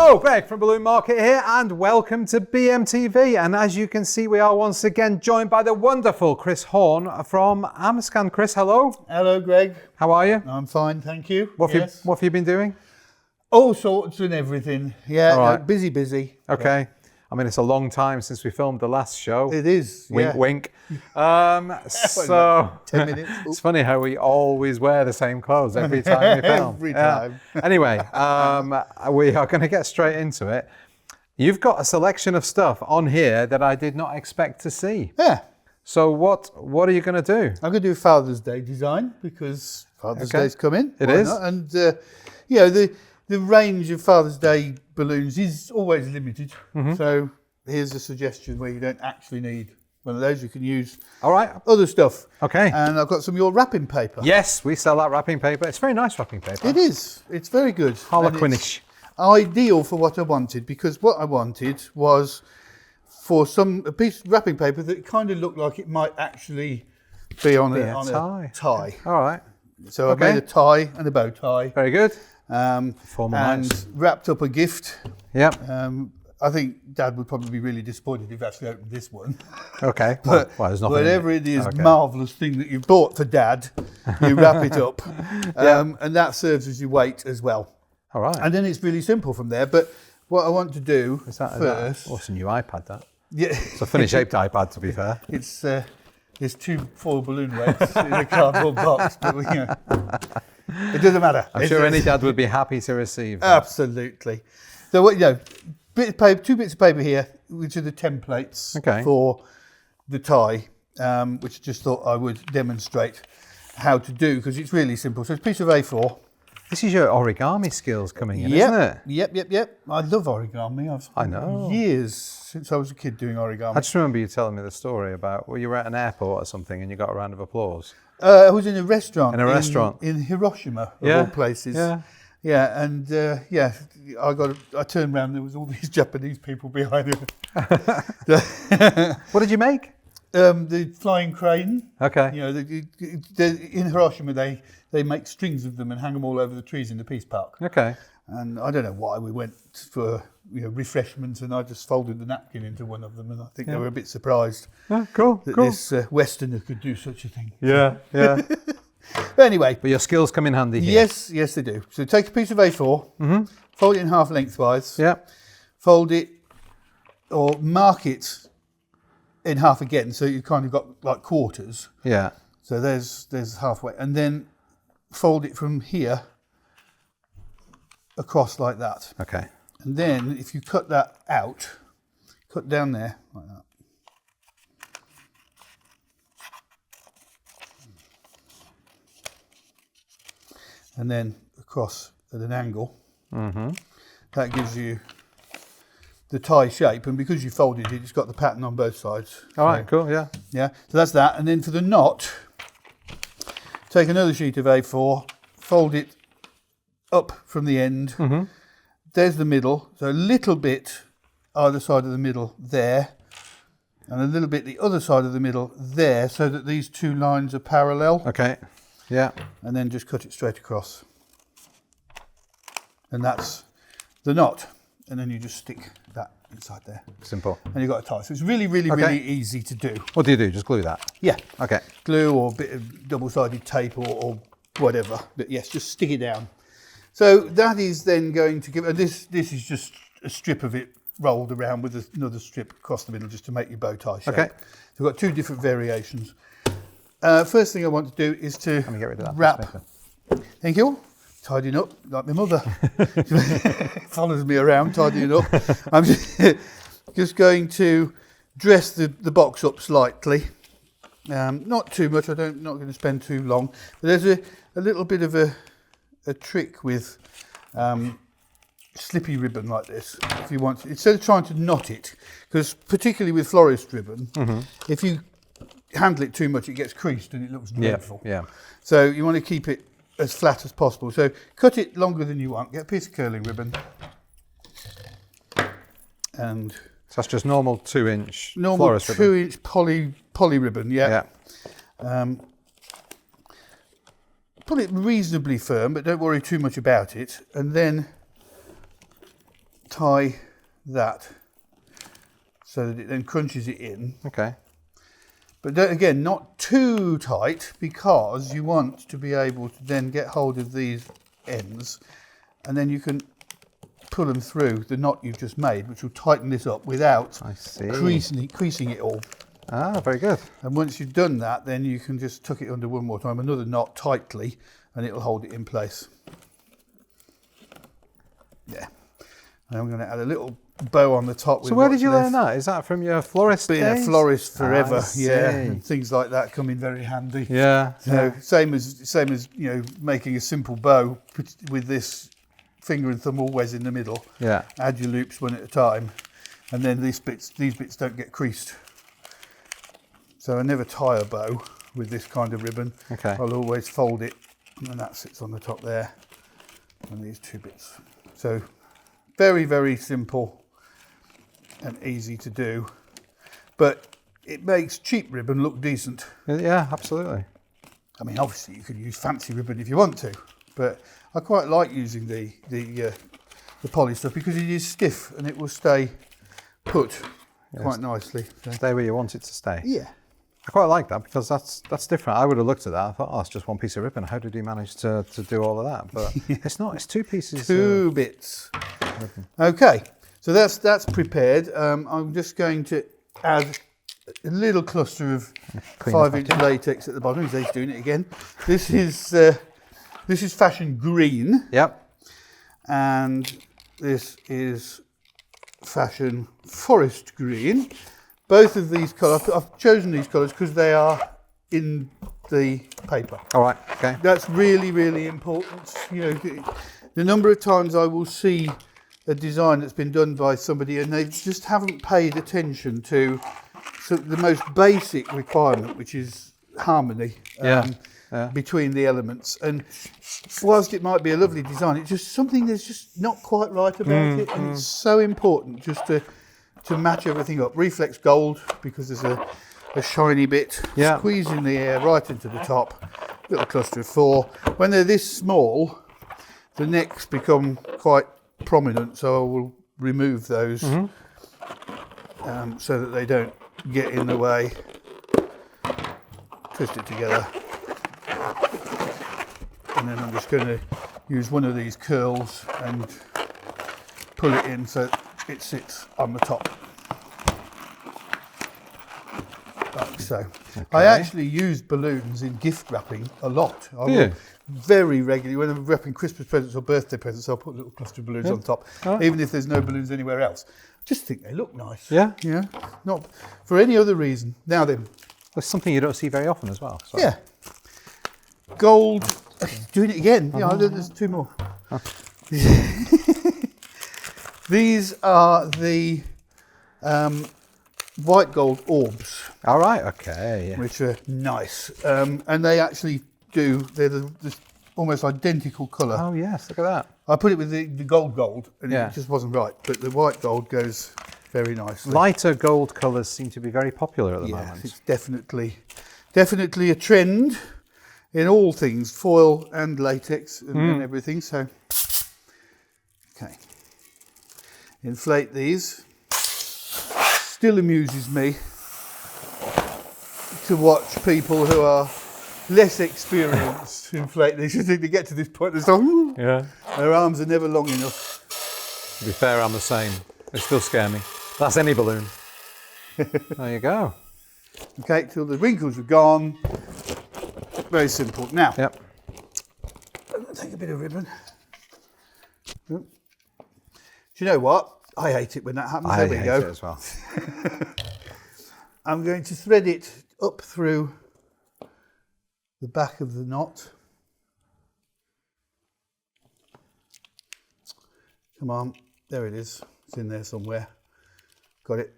Hello, Greg from Balloon Market here, and welcome to BMTV. And as you can see, we are once again joined by the wonderful Chris Horne from Amscan. Chris, hello. Hello, Greg. How are you? I'm fine, thank you. What have you been doing? All sorts and everything. Yeah, All right. busy. Okay. Yeah. I mean, it's a long time since we filmed the last show. It is. Wink, yeah. wink. So 10 minutes. it's funny how we always wear the same clothes every time we film. Every time. Anyway, we are going to get straight into it. You've got a selection of stuff on here that I did not expect to see. Yeah. So what are you going to do? I'm going to do Father's Day design because Father's Day's coming. It is. Not? And, you know, the range of Father's Day balloons is always limited. Mm-hmm. So here's a suggestion where you don't actually need one of those. You can use other stuff. Okay. And I've got some of your wrapping paper. Yes, we sell that wrapping paper. It's very nice wrapping paper. It is. It's very good. Harlequinish. Ideal for what I wanted, because what I wanted was for a piece of wrapping paper that kind of looked like it might actually be on a tie. All right. So I made a tie and a bow tie. Very good. And wrapped up a gift. Yep. I think Dad would probably be really disappointed if he actually opened this one. Okay. But there's nothing whatever it is, marvellous thing that you bought for Dad, you wrap it up. And that serves as your weight as well. All right. And then it's really simple from there. But what I want to do first... It's a new iPad, that. Yeah. It's a funny shaped iPad, to be fair. It's there's 2 foil balloon weights in a cardboard box, but it doesn't matter. I'm sure any dad would be happy to receive that. Absolutely. So what 2 bits of paper here, which are the templates for the tie, which I just thought I would demonstrate how to do, because it's really simple. So it's a piece of A4. This is your origami skills coming in, isn't it? Yep. I love origami. I know. Years since I was a kid doing origami. I just remember you telling me the story about you were at an airport or something and you got a round of applause. I was in a restaurant. In Hiroshima, of all places. Yeah, and I turned around. There was all these Japanese people behind me. What did you make? The flying crane. Okay. You know, in Hiroshima they make strings of them and hang them all over the trees in the Peace Park. Okay. And I don't know why we went for refreshments, and I just folded the napkin into one of them, and I think they were a bit surprised that this Westerner could do such a thing. Yeah. But anyway. But your skills come in handy here. Yes, they do. So take a piece of A4, fold it in half lengthwise. Yeah. Fold it or mark it in half again, so you've kind of got like quarters. Yeah. So there's halfway, and then fold it from here across like that. Okay. And then if you cut that out, cut down there like that. And then across at an angle. Mm-hmm. That gives you the tie shape, and because you folded it, it's got the pattern on both sides. All right, cool, yeah. Yeah, so that's that. And then for the knot, take another sheet of A4, fold it up from the end. Mm-hmm. There's the middle, so a little bit either side of the middle there, and a little bit the other side of the middle there, so that these 2 lines are parallel. Okay, yeah. And then just cut it straight across. And that's the knot. And then you just stick that inside there. Simple. And you've got a tie. So it's really, really easy to do. What do you do? Just glue that? Yeah. Okay. Glue or a bit of double-sided tape or whatever. But yes, just stick it down. So that is then going to give... And this is just a strip of it rolled around with another strip across the middle just to make your bow tie shape. Okay. So we've got 2 different variations. First thing I want to do is to Let me get rid of that wrap. Thank you. Tidying up like my mother. Follows me around tidying up. I'm just going to dress the box up slightly. Not too much. Not going to spend too long. But there's a little bit of a trick with slippy ribbon like this. If you want, instead of trying to knot it, because particularly with florist ribbon, if you handle it too much, it gets creased and it looks dreadful. Yeah. So you want to keep it as flat as possible. So cut it longer than you want. Get a piece of curling ribbon. And so that's just normal 2-inch normal florist 2-inch poly ribbon, yeah. Pull it reasonably firm, but don't worry too much about it. And then tie that so that it then crunches it in. Okay. But don't, again, not too tight, because you want to be able to then get hold of these ends, and then you can pull them through the knot you've just made, which will tighten this up without creasing it all. Ah, very good. And once you've done that, then you can just tuck it under one more time, another knot tightly, and it'll hold it in place. Yeah. And I'm going to add a little bow on the top. So where did you learn that? Is that from your florist days? Been a florist forever, yeah. And things like that come in very handy. Yeah. So same as you know, making a simple bow with this finger and thumb always in the middle. Yeah. Add your loops one at a time, and then these bits don't get creased. So I never tie a bow with this kind of ribbon. Okay. I'll always fold it, and that sits on the top there, and these two bits. So very, very simple and easy to do, but it makes cheap ribbon look decent. Yeah, absolutely. I mean, obviously you could use fancy ribbon if you want to, but I quite like using the poly stuff because it is stiff and it will stay put quite nicely. So. Stay where you want it to stay. Yeah. I quite like that because that's different. I would have looked at that. I thought, oh, it's just one piece of ribbon. How did he manage to do all of that? But it's not. It's two pieces. Two bits. Ribbon. Okay, so that's prepared. I'm just going to add a little cluster of 5-inch latex at the bottom. He's doing it again. This is fashion green. Yep. And this is fashion forest green. Both of these colours, I've chosen these colours because they are in the paper. All right, okay. That's really, really important. You know, the number of times I will see a design that's been done by somebody and they just haven't paid attention to the most basic requirement, which is harmony between the elements. And whilst it might be a lovely design, it's just something that's just not quite right about it. And it's so important just to match everything up. Reflex gold, because there's a shiny bit. Yeah. Squeezing the air right into the top. Little cluster of 4. When they're this small, the necks become quite prominent, so I will remove those so that they don't get in the way. Twist it together. And then I'm just going to use one of these curls and pull it in so it sits on the top. Like so. Okay. I actually use balloons in gift wrapping a lot. I will very regularly, when I'm wrapping Christmas presents or birthday presents, I'll put a little cluster of balloons on top, even if there's no balloons anywhere else. Just think they look nice. Yeah. Yeah. Not for any other reason. Now then. That's something you don't see very often as well. So. Yeah. Gold. Doing it again. Yeah, there's 2 more. These are the white gold Orbz. All right, okay. Yeah. Which are nice. And they actually they're the almost identical colour. Oh, yes, look at that. I put it with the gold, and it just wasn't right. But the white gold goes very nicely. Lighter gold colours seem to be very popular at the moment. It's definitely a trend in all things, foil and latex and everything. So, okay. Inflate these. Still amuses me to watch people who are less experienced inflate these. I think they get to this point, their arms are never long enough. To be fair, I'm the same. They still scare me. That's any balloon. There you go. Okay, till the wrinkles are gone. Very simple. Now, I'm going to take a bit of ribbon. Do you know what? I hate it when that happens. There we go. I hate it as well. I'm going to thread it up through the back of the knot. Come on, there it is. It's in there somewhere. Got it.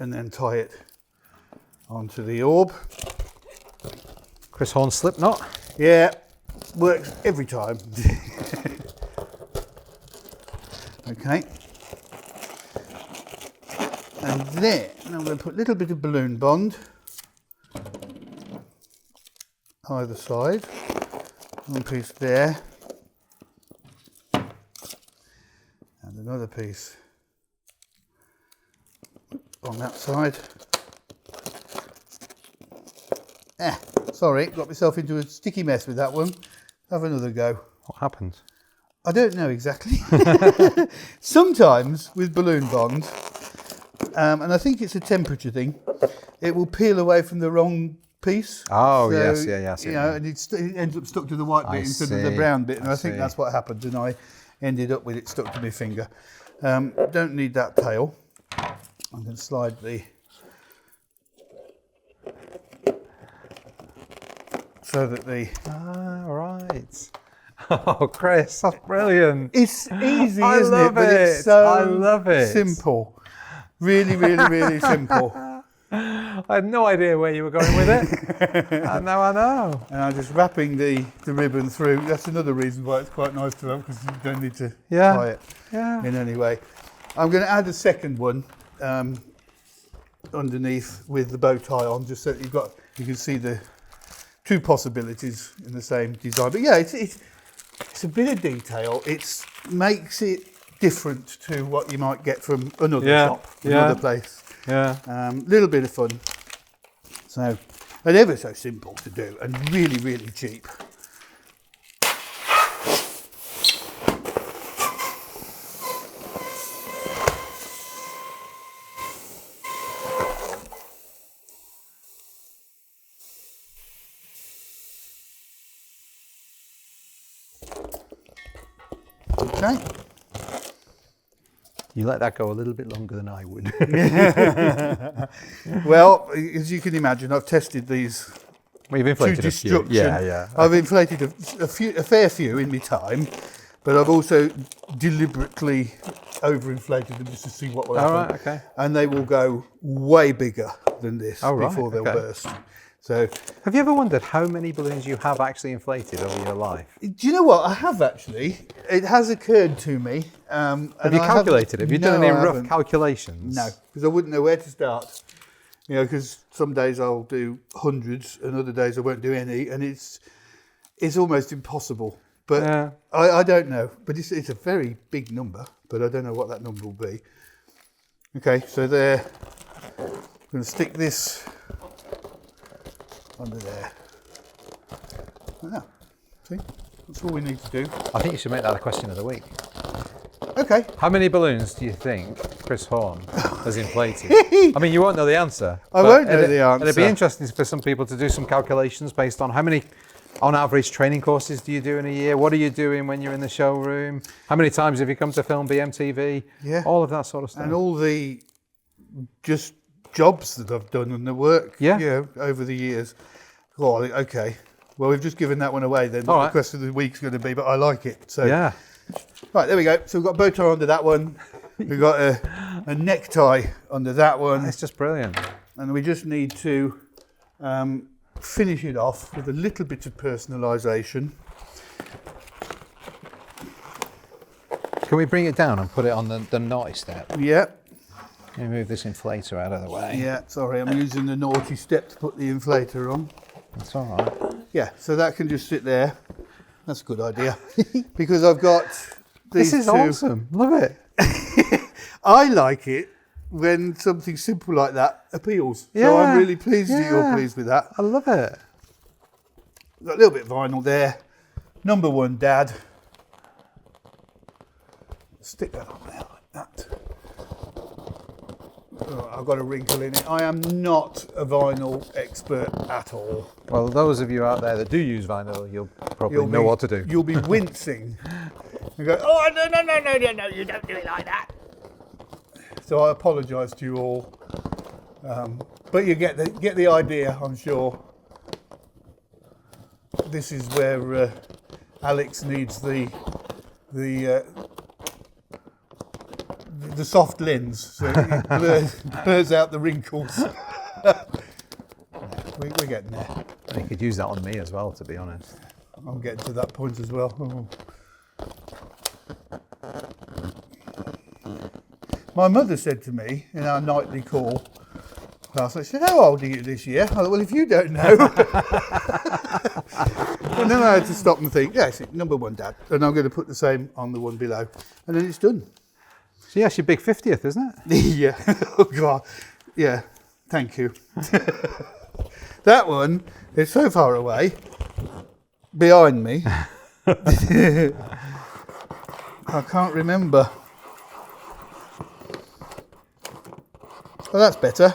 And then tie it onto the orb. Chris Horne slip knot. Yeah, works every time. Okay. And then I'm going to put a little bit of balloon bond either side. One piece there. another piece on that side. Sorry, got myself into a sticky mess with that one. Have another go. What happened? I don't know exactly. Sometimes with balloon bond, and I think it's a temperature thing, it will peel away from the wrong piece. Oh, So, yes, yeah. You know, and it ends up stuck to the white bit instead of the brown bit, and I think that's what happened, and I ended up with it stuck to my finger. Don't need that tail. I'm going to slide the... so that the... Ah, right. Oh, Chris, that's brilliant. It's easy, I isn't love it? But it's it. so I love it. simple. Really, really, really simple. I had no idea where you were going with it. And now I know. And I'm just wrapping the ribbon through. That's another reason why it's quite nice to have, because you don't need to tie it in any way. I'm going to add a second one underneath with the bow tie on, just so that you can see the two possibilities in the same design. But yeah, it's a bit of detail. It makes it different to what you might get from another shop, another place. Yeah. Little bit of fun. So, and ever so simple to do, and really, really cheap. Okay. You let that go a little bit longer than I would. Well, as you can imagine, I've tested these We've inflated to a few. destruction. Yeah. I've inflated a fair few in my time, but I've also deliberately overinflated them just to see what will happen. All right, okay. And they will go way bigger than this before they'll burst. So, have you ever wondered how many balloons you have actually inflated over your life? do you know what? I have actually. It has occurred to me. Have you calculated it? Have you done any rough calculations? No, because I wouldn't know where to start. You know, because some days I'll do hundreds and other days I won't do any, and it's almost impossible. But I don't know. But it's a very big number, but I don't know what that number will be. Okay, so there. I'm going to stick this under there. Ah, see, that's all we need to do. I think you should make that a question of the week. Okay. How many balloons do you think Chris Horne has inflated? I mean, you won't know the answer. I won't know the answer. It'd be interesting for some people to do some calculations based on how many, on average, training courses do you do in a year? What are you doing when you're in the showroom? How many times have you come to film BMTV? Yeah. All of that sort of stuff. And all the just jobs that I've done and the work, over the years. Oh, okay. Well, we've just given that one away then. What the question of the week's going to be, but I like it. So yeah. Right, there we go. So we've got a bow tie under that one. We've got a necktie under that one. It's just brilliant. And we just need to finish it off with a little bit of personalisation. Can we bring it down and put it on the naughty step? Yeah. Let me move this inflator out of the way. Yeah, sorry, I'm using the naughty step to put the inflator on. That's all right. Yeah, so that can just sit there. That's a good idea. Because I've got these This is two. awesome. Love it. I like it when something simple like that appeals. Yeah, so I'm really pleased that you're pleased with that. I love it. Got a little bit of vinyl there. Number one, Dad. Stick that on there like that. Oh, I've got a wrinkle in it. I am not a vinyl expert at all. Well, those of you out there that do use vinyl, you'll probably know what to do. You'll be wincing. You go, oh, no, you don't do it like that. So I apologise to you all. But you get the idea, I'm sure. This is where Alex needs the soft lens, so it blurs out the wrinkles. We're getting there. You could use that on me as well, to be honest. I'm getting to that point as well. Oh. My mother said to me in our nightly call class, I said, how old are you this year? I thought, well, if you don't know. And then I had to stop and think, yes, number one, Dad. And I'm going to put the same on the one below. And then it's done. So yes, your big 50th, isn't it? Yeah. Oh God. Yeah. Thank you. That one is so far away behind me. I can't remember. Oh, that's better.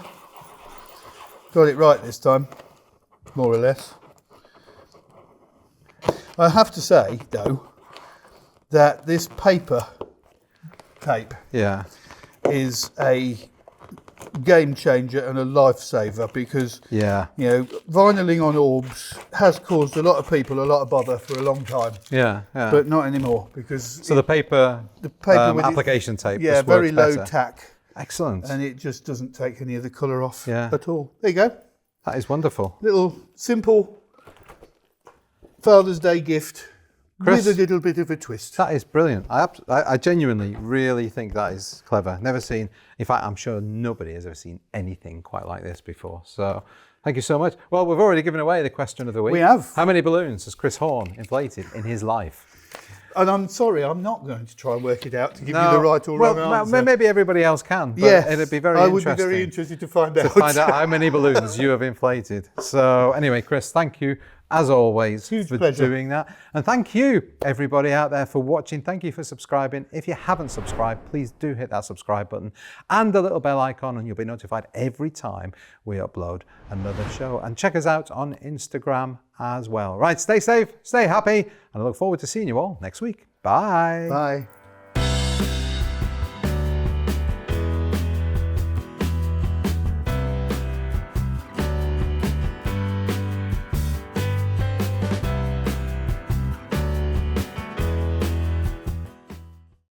Got it right this time, more or less. I have to say, though, that this paper tape Yeah. is a game changer and a lifesaver because, Yeah. you know, vinyling on Orbz has caused a lot of people a lot of bother for a long time, Yeah. Yeah. but not anymore because So the paper with application tape. yeah, just very works low better. tack, Excellent. and it just doesn't take any of the colour off Yeah. at all. There you go. That is wonderful. Little simple Father's Day gift Chris, with a little bit of a twist. that is brilliant. I genuinely really think that is clever. Never seen, in fact, I'm sure nobody has ever seen anything quite like this before. So thank you so much. Well, we've already given away the question of the week. We have. How many balloons has Chris Horne inflated in his life? And I'm sorry, I'm not going to try and work it out to give you the right or wrong answer. Maybe everybody else can, but Yes, it'd be very I interesting. would be very interested to find out. to find out how many balloons you have inflated. So anyway, Chris, thank you as always for pleasure. doing that. And thank you everybody out there for watching. Thank you for subscribing. If you haven't subscribed, please do hit that subscribe button and the little bell icon and you'll be notified every time we upload another show. And check us out on Instagram as well. Right, stay safe, stay happy, and I look forward to seeing you all next week. Bye. Bye.